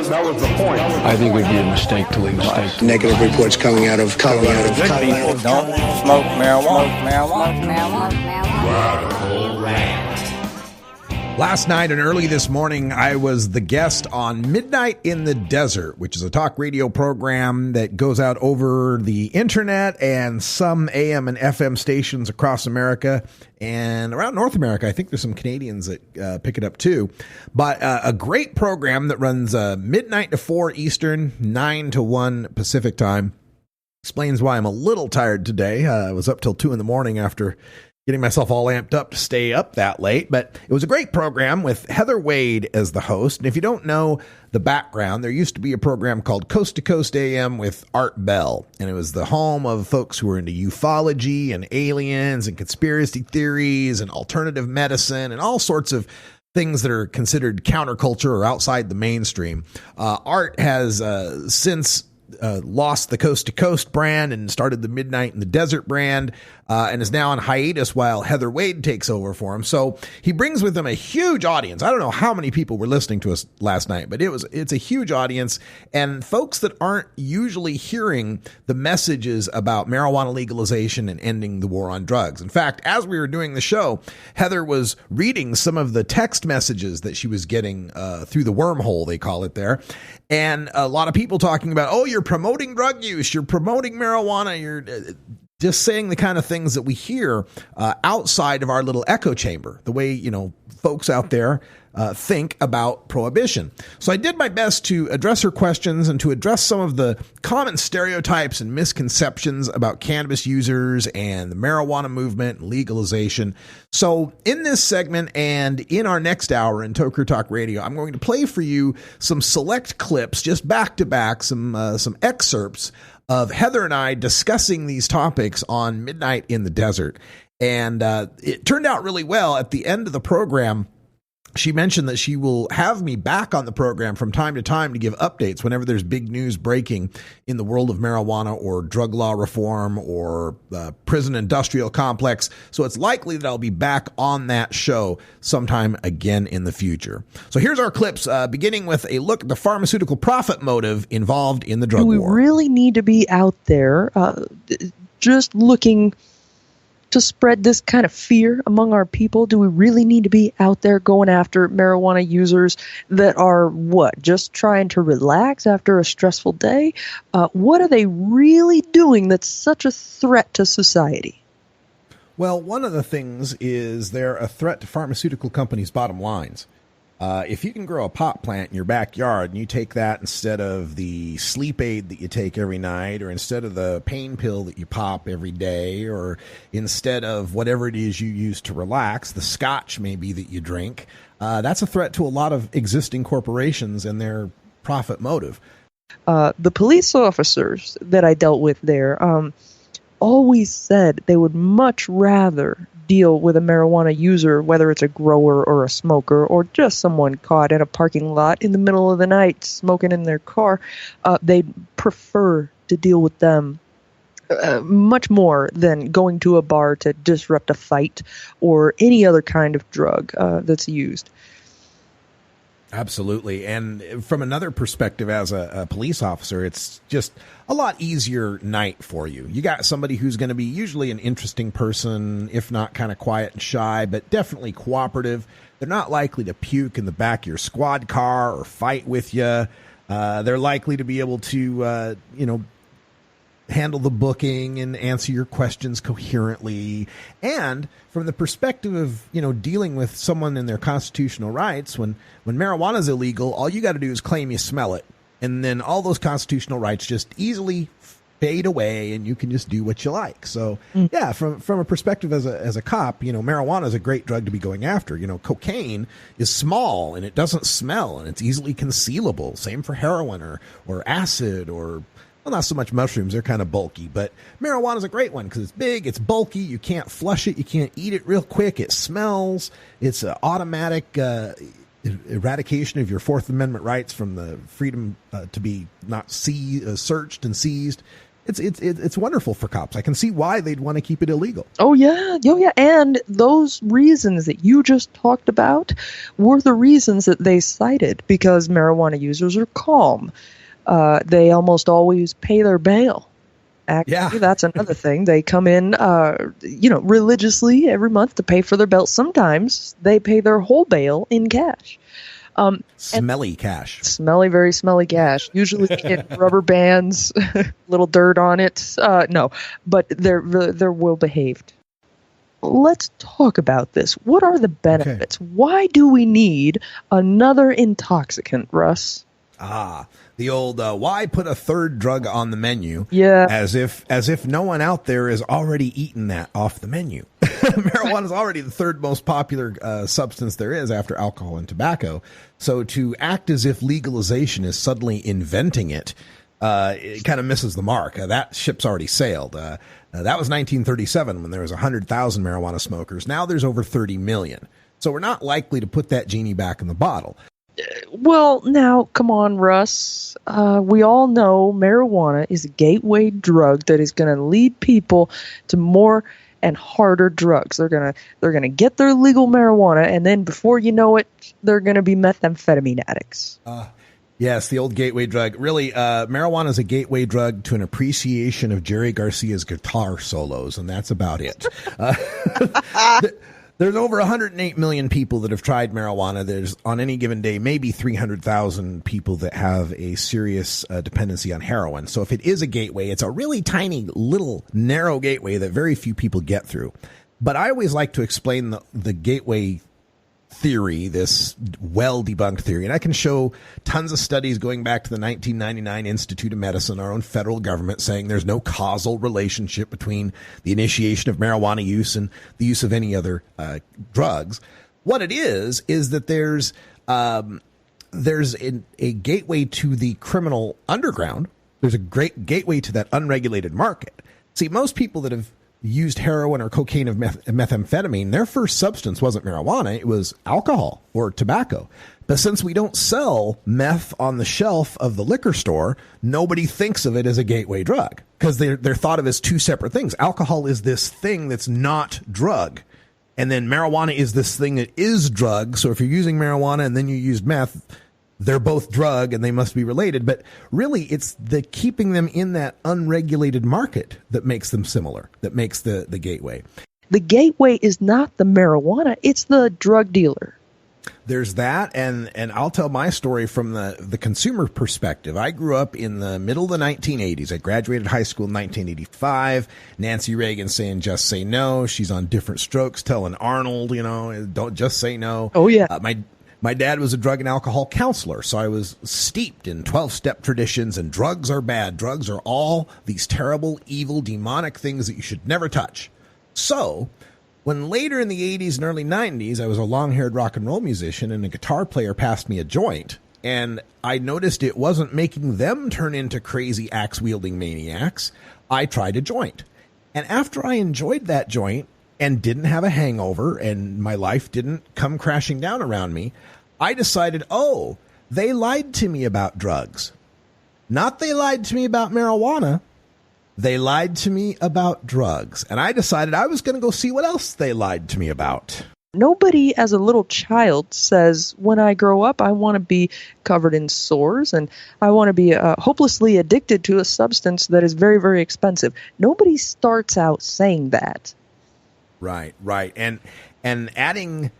That was the point. I think it would be a mistake to legalize. Negative reports coming out of Colorado. People don't smoke marijuana. Last night and early this morning, I was the guest on Midnight in the Desert, which is a talk radio program that goes out over the internet and some AM and FM stations across America and around North America. I think there's some Canadians that pick it up too. But a great program that runs midnight to 4 Eastern, 9 to 1 Pacific time. Explains why I'm a little tired today. I was up till 2 in the morning after getting myself all amped up to stay up that late. But it was a great program with Heather Wade as the host. And if you don't know the background, there used to be a program called Coast to Coast AM with Art Bell. And it was the home of folks who were into ufology and aliens and conspiracy theories and alternative medicine and all sorts of things that are considered counterculture or outside the mainstream. Art has since lost the Coast to Coast brand and started the Midnight in the Desert brand, and is now on hiatus while Heather Wade takes over for him. So he brings with him a huge audience. I don't know how many people were listening to us last night, but it's a huge audience, and folks that aren't usually hearing the messages about marijuana legalization and ending the war on drugs. In fact, as we were doing the show, Heather was reading some of the text messages that she was getting through the wormhole, they call it there, and a lot of people talking about, oh, you're promoting drug use, you're promoting marijuana, you're just saying the kind of things that we hear outside of our little echo chamber, the way, folks out there think about prohibition. So I did my best to address her questions and to address some of the common stereotypes and misconceptions about cannabis users and the marijuana movement and legalization. So in this segment and in our next hour in Toker Talk Radio, I'm going to play for you some select clips, just back to back, some excerpts of Heather and I discussing these topics on Midnight in the Desert. And it turned out really well. At the end of the program, she mentioned that she will have me back on the program from time to time to give updates whenever there's big news breaking in the world of marijuana or drug law reform or prison industrial complex. So it's likely that I'll be back on that show sometime again in the future. So here's our clips, beginning with a look at the pharmaceutical profit motive involved in the drug war. Do we really need to be out there just looking to spread this kind of fear among our people? Do we really need to be out there going after marijuana users that are, just trying to relax after a stressful day? What are they really doing that's such a threat to society? Well, one of the things is they're a threat to pharmaceutical companies' bottom lines. If you can grow a pot plant in your backyard and you take that instead of the sleep aid that you take every night, or instead of the pain pill that you pop every day, or instead of whatever it is you use to relax, the scotch maybe that you drink, that's a threat to a lot of existing corporations and their profit motive. The police officers that I dealt with there, always said they would much rather deal with a marijuana user, whether it's a grower or a smoker or just someone caught in a parking lot in the middle of the night smoking in their car. They'd prefer to deal with them much more than going to a bar to disrupt a fight or any other kind of drug that's used. Absolutely. And from another perspective, as a police officer, it's just a lot easier night for you. You got somebody who's going to be usually an interesting person, if not kind of quiet and shy, but definitely cooperative. They're not likely to puke in the back of your squad car or fight with you. They're likely to be able to, handle the booking and answer your questions coherently. And from the perspective of, dealing with someone in their constitutional rights, when marijuana is illegal, all you got to do is claim you smell it. And then all those constitutional rights just easily fade away and you can just do what you like. So yeah, from a perspective as a cop, marijuana is a great drug to be going after. Cocaine is small and it doesn't smell and it's easily concealable. Same for heroin or acid or, well, not so much mushrooms. They're kind of bulky, but marijuana is a great one because it's big, it's bulky. You can't flush it. You can't eat it real quick. It smells. It's an automatic eradication of your Fourth Amendment rights from the freedom to be not searched and seized. It's wonderful for cops. I can see why they'd want to keep it illegal. Oh yeah. And those reasons that you just talked about were the reasons that they cited, because marijuana users are calm. They almost always pay their bail. Actually, that's another thing. They come in, religiously every month to pay for their bail. Sometimes they pay their whole bail in cash. Smelly cash. Smelly, very smelly cash. Usually in rubber bands, little dirt on it. No, but they're well behaved. Let's talk about this. What are the benefits? Okay. Why do we need another intoxicant, Russ? The old why put a third drug on the menu? Yeah. As if no one out there is already eaten that off the menu. Marijuana is already the third most popular substance there is after alcohol and tobacco. So to act as if legalization is suddenly inventing it kind of misses the mark. That ship's already sailed. That was 1937 when there was 100,000 marijuana smokers. Now there's over 30 million. So we're not likely to put that genie back in the bottle. Well, now, come on, Russ. We all know marijuana is a gateway drug that is going to lead people to more and harder drugs. They're gonna get their legal marijuana, and then before you know it, they're going to be methamphetamine addicts. Yes, the old gateway drug. Really, marijuana is a gateway drug to an appreciation of Jerry Garcia's guitar solos, and that's about it. There's over 108 million people that have tried marijuana. There's, on any given day, maybe 300,000 people that have a serious dependency on heroin. So if it is a gateway, it's a really tiny, little, narrow gateway that very few people get through. But I always like to explain the gateway theory, this well-debunked theory. And I can show tons of studies going back to the 1999 Institute of Medicine, our own federal government, saying there's no causal relationship between the initiation of marijuana use and the use of any other drugs. What it is that there's a gateway to the criminal underground. There's a great gateway to that unregulated market. See, most people that have used heroin or cocaine or methamphetamine, their first substance wasn't marijuana, it was alcohol or tobacco. But since we don't sell meth on the shelf of the liquor store, nobody thinks of it as a gateway drug because they're thought of as two separate things. Alcohol is this thing that's not drug. And then marijuana is this thing that is drug. So if you're using marijuana and then you use meth, they're both drug and they must be related. But really, it's the keeping them in that unregulated market that makes them similar, that makes the gateway. The gateway is not the marijuana, it's the drug dealer. There's that, and I'll tell my story from the consumer perspective. I grew up in the middle of the 1980s. I graduated high school in 1985. Nancy Reagan saying, just say no. She's on Different Strokes telling Arnold, don't just say no. Oh, yeah. My dad was a drug and alcohol counselor, so I was steeped in 12-step traditions, and drugs are bad. Drugs are all these terrible, evil, demonic things that you should never touch. So when later in the 80s and early 90s, I was a long-haired rock and roll musician, and a guitar player passed me a joint, and I noticed it wasn't making them turn into crazy axe-wielding maniacs, I tried a joint. And after I enjoyed that joint and didn't have a hangover and my life didn't come crashing down around me, I decided, oh, they lied to me about drugs. Not they lied to me about marijuana. They lied to me about drugs. And I decided I was going to go see what else they lied to me about. Nobody as a little child says, when I grow up, I want to be covered in sores and I want to be hopelessly addicted to a substance that is very, very expensive. Nobody starts out saying that. Right. And adding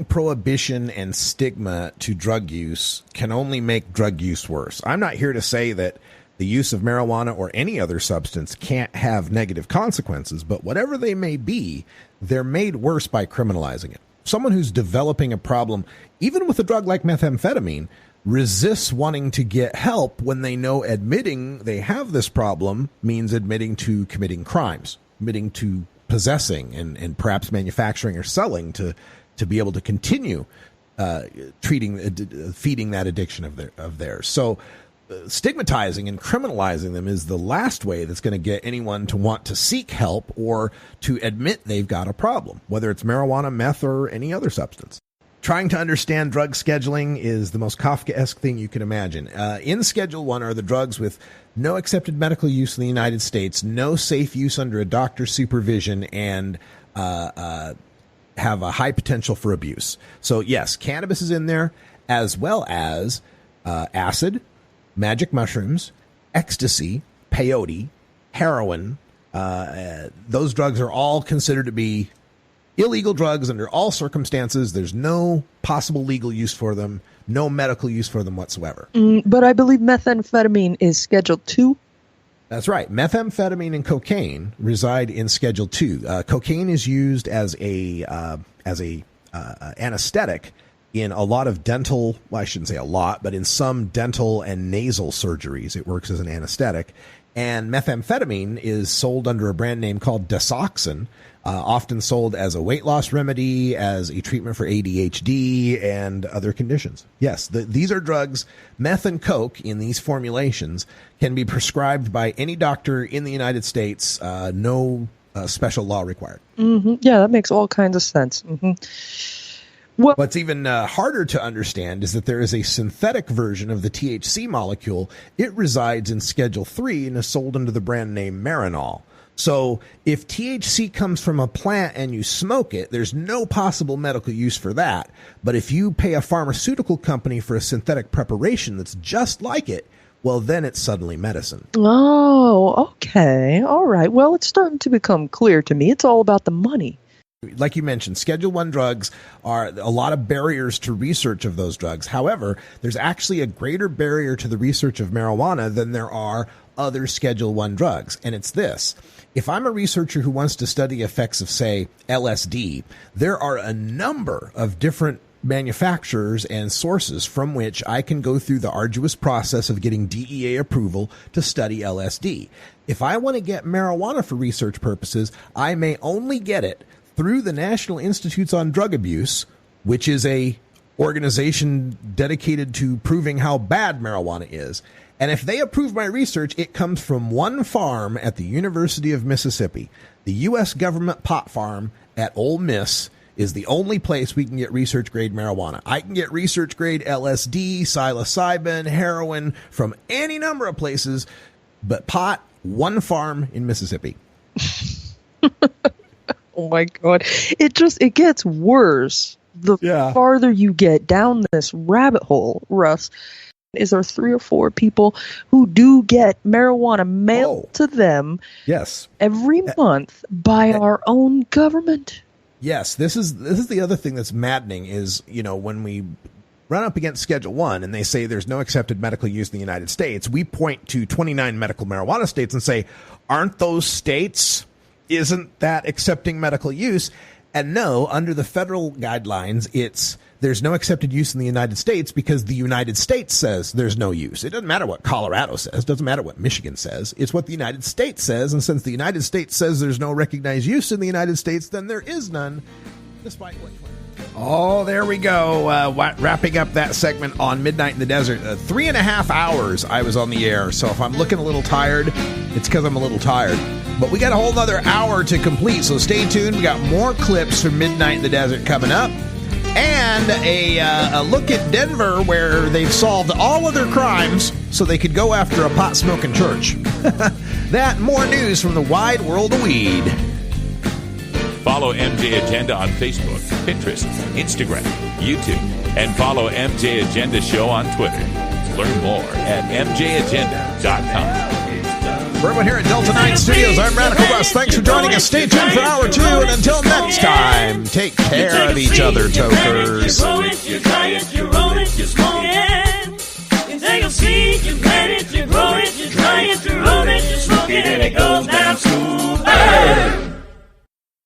prohibition and stigma to drug use can only make drug use worse. I'm not here to say that the use of marijuana or any other substance can't have negative consequences, but whatever they may be, they're made worse by criminalizing it. Someone who's developing a problem, even with a drug like methamphetamine, resists wanting to get help when they know admitting they have this problem means admitting to committing crimes, admitting to possessing and perhaps manufacturing or selling to be able to continue feeding that addiction of theirs. So stigmatizing and criminalizing them is the last way that's going to get anyone to want to seek help or to admit they've got a problem, whether it's marijuana, meth, or any other substance. Trying to understand drug scheduling is the most Kafkaesque thing you can imagine. In Schedule 1 are the drugs with no accepted medical use in the United States, no safe use under a doctor's supervision, and have a high potential for abuse. So, yes, cannabis is in there, as well as acid, magic mushrooms, ecstasy, peyote, heroin. Those drugs are all considered to be illegal drugs under all circumstances. There's no possible legal use for them, no medical use for them whatsoever. But I believe methamphetamine is Schedule 2. That's right. Methamphetamine and cocaine reside in Schedule 2. Cocaine is used as a anesthetic in a lot of dental, well, I shouldn't say a lot, but in some dental and nasal surgeries, it works as an anesthetic. And methamphetamine is sold under a brand name called Desoxyn, often sold as a weight loss remedy, as a treatment for ADHD and other conditions. Yes, these are drugs. Meth and coke in these formulations can be prescribed by any doctor in the United States. No special law required. Mm-hmm. Yeah, that makes all kinds of sense. Mm-hmm. What's even harder to understand is that there is a synthetic version of the THC molecule. It resides in Schedule 3 and is sold under the brand name Marinol. So if THC comes from a plant and you smoke it, there's no possible medical use for that. But if you pay a pharmaceutical company for a synthetic preparation that's just like it, well, then it's suddenly medicine. Oh, okay. All right. Well, it's starting to become clear to me. It's all about the money. Like you mentioned, Schedule 1 drugs are a lot of barriers to research of those drugs. However, there's actually a greater barrier to the research of marijuana than there are other Schedule 1 drugs. And it's this. If I'm a researcher who wants to study effects of, say, LSD, there are a number of different manufacturers and sources from which I can go through the arduous process of getting DEA approval to study LSD. If I want to get marijuana for research purposes, I may only get it through the National Institutes on Drug Abuse, which is a organization dedicated to proving how bad marijuana is. And if they approve my research, it comes from one farm at the University of Mississippi. The U.S. government pot farm at Ole Miss is the only place we can get research-grade marijuana. I can get research-grade LSD, psilocybin, heroin from any number of places, but pot, one farm in Mississippi. Oh my God. It gets worse the farther you get down this rabbit hole, Russ. Is there 3 or 4 people who do get marijuana mailed to them every month by our own government? Yes, this is the other thing that's maddening is, when we run up against Schedule 1 and they say there's no accepted medical use in the United States, we point to 29 medical marijuana states and say, aren't those states? Isn't that accepting medical use? And no, under the federal guidelines, there's no accepted use in the United States because the United States says there's no use. It doesn't matter what Colorado says. It doesn't matter what Michigan says. It's what the United States says. And since the United States says there's no recognized use in the United States, then there is none, despite what. Oh, there we go. Wrapping up that segment on Midnight in the Desert. 3.5 hours I was on the air. So if I'm looking a little tired, it's because I'm a little tired. But we got a whole other hour to complete, so stay tuned. We got more clips from Midnight in the Desert coming up. And a look at Denver where they've solved all of their crimes so they could go after a pot-smoking church. That, more news from the wide world of weed. Follow MJ Agenda on Facebook, Pinterest, Instagram, YouTube, and follow MJ Agenda Show on Twitter. Learn more at mjagenda.com. For everyone here at Delta 9 Studios, I'm Radical Russ. Thanks for joining us. Stay tuned for hour 2, and until next time, take care of each other, tokers. You roll it, you try it, you roll it, you smoke it. You take a seed, you plant it, you grow it, you try it, you roll it, you smoke it, and it goes down smooth.